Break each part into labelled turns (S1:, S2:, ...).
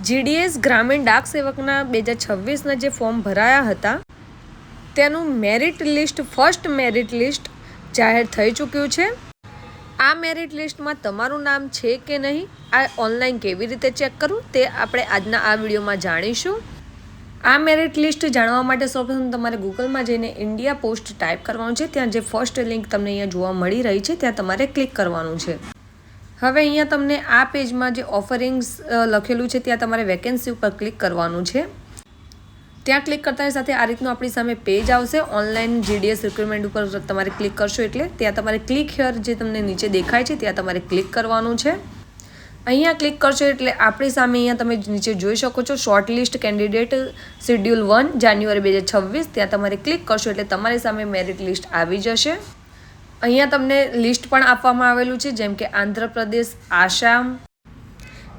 S1: GDS ગ્રામીણ ડાક સેવકના 2026ના જે form ભરાયા હતા તેનું merit list first merit list જાહેર થઈ ચૂક્યું છે। આ મેરિટ લિસ્ટમાં તમારું નામ છે કે નહીં, આ ઓનલાઈન કેવી રીતે ચેક કરવું તે આપણે આજના આ વિડીયોમાં જાણીશું। આ મેરિટ લિસ્ટ જાણવા માટે સૌપ્રથમ તમારે ગૂગલમાં જઈને ઇન્ડિયા પોસ્ટ ટાઈપ કરવાનું છે। ત્યાં જે ફર્સ્ટ લિંક તમને અહીંયા જોવા મળી રહી છે ત્યાં તમારે ક્લિક કરવાનું છે। હવે અહીંયા તમને આ પેજમાં જે ઓફરિંગ્સ લખેલું છે ત્યાં તમારે વેકેન્સી ઉપર ક્લિક કરવાનું છે। ત્યાં ક્લિક કરતાની સાથે આ રીતનું આપણી સામે પેજ આવશે। ઓનલાઈન જીડીએસ રિક્રુટમેન્ટ ઉપર તમારે ક્લિક કરશો એટલે ત્યાં તમારે ક્લિક હિયર જે તમને નીચે દેખાય છે ત્યાં તમારે ક્લિક કરવાનું છે। અહીંયા ક્લિક કરશો એટલે આપણી સામે અહીંયા તમે નીચે જોઈ શકો છો શોર્ટ લિસ્ટ કેન્ડિડેટ શેડ્યુલ 1 જાન્યુઆરી 2026 ત્યાં તમારે ક્લિક કરશો એટલે તમારી સામે મેરિટ લિસ્ટ આવી જશે। અહીંયા તમને લિસ્ટ પણ આપવામાં આવેલું છે, જેમ કે આંધ્રપ્રદેશ, આસામ,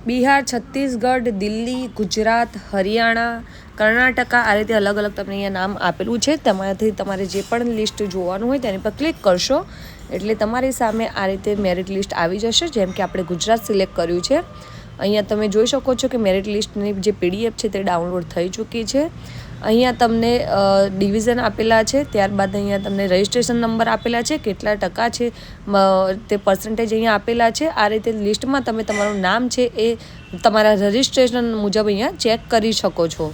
S1: બિહાર, છત્તીસગઢ, દિલ્હી, ગુજરાત, હરિયાણા, કર્ણાટકા, આ રીતે અલગ અલગ તમને અહીંયા નામ આપેલું છે। તેમાંથી તમારે જે પણ લિસ્ટ જોવાનું હોય તેની પર ક્લિક કરશો એટલે તમારી સામે આ રીતે મેરિટ લિસ્ટ આવી જશે। જેમ કે આપણે ગુજરાત સિલેક્ટ કર્યું છે। અહીંયા તમે જોઈ શકો છો કે મેરિટ લિસ્ટની જે પીડીએફ છે તે ડાઉનલોડ થઈ ચૂકી છે। અહીંયા તમને ડિવિઝન આપેલા છે, ત્યારબાદ અહીંયા તમને રજિસ્ટ્રેશન નંબર આપેલા છે, કેટલા ટકા છે તે પર્સન્ટેજ અહીંયા આપેલા છે। આ રીતે લિસ્ટમાં તમે તમારું નામ છે એ તમારા રજિસ્ટ્રેશન મુજબ અહીંયા ચેક કરી શકો છો।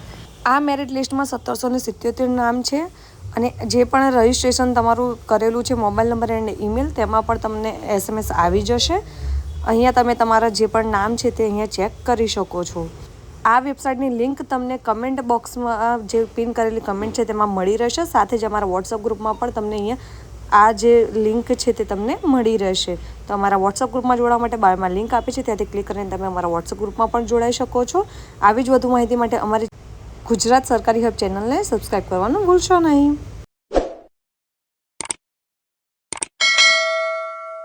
S1: આ મેરિટ લિસ્ટમાં 1777 નામ છે અને જે પણ રજિસ્ટ્રેશન તમારું કરેલું છે મોબાઈલ નંબર અને ઈમેલ તેમાં પણ તમને SMS આવી જશે। અહીંયા તમે તમારા જે પણ નામ છે તે અહીંયા ચેક કરી શકો છો। આ વેબસાઇટની લિંક તમને કમેન્ટ બોક્સમાં જે પિન કરેલી કમેન્ટ છે તેમાં મળી રહેશે, સાથે જ અમારા વોટ્સઅપ ગ્રુપમાં પણ તમને અહીંયા આ જે લિંક છે તે તમને મળી રહેશે। તો અમારા વોટ્સઅપ ગ્રુપમાં જોડાવા માટે બાયોમાં લિંક આપી છે, ત્યાંથી ક્લિક કરીને તમે અમારા વોટ્સઅપ ગ્રુપમાં પણ જોડાઈ શકો છો। આવી જ વધુ માહિતી માટે અમારી ગુજરાત સરકારી હબ ચેનલને સબસ્ક્રાઈબ કરવાનું ભૂલશો નહીં।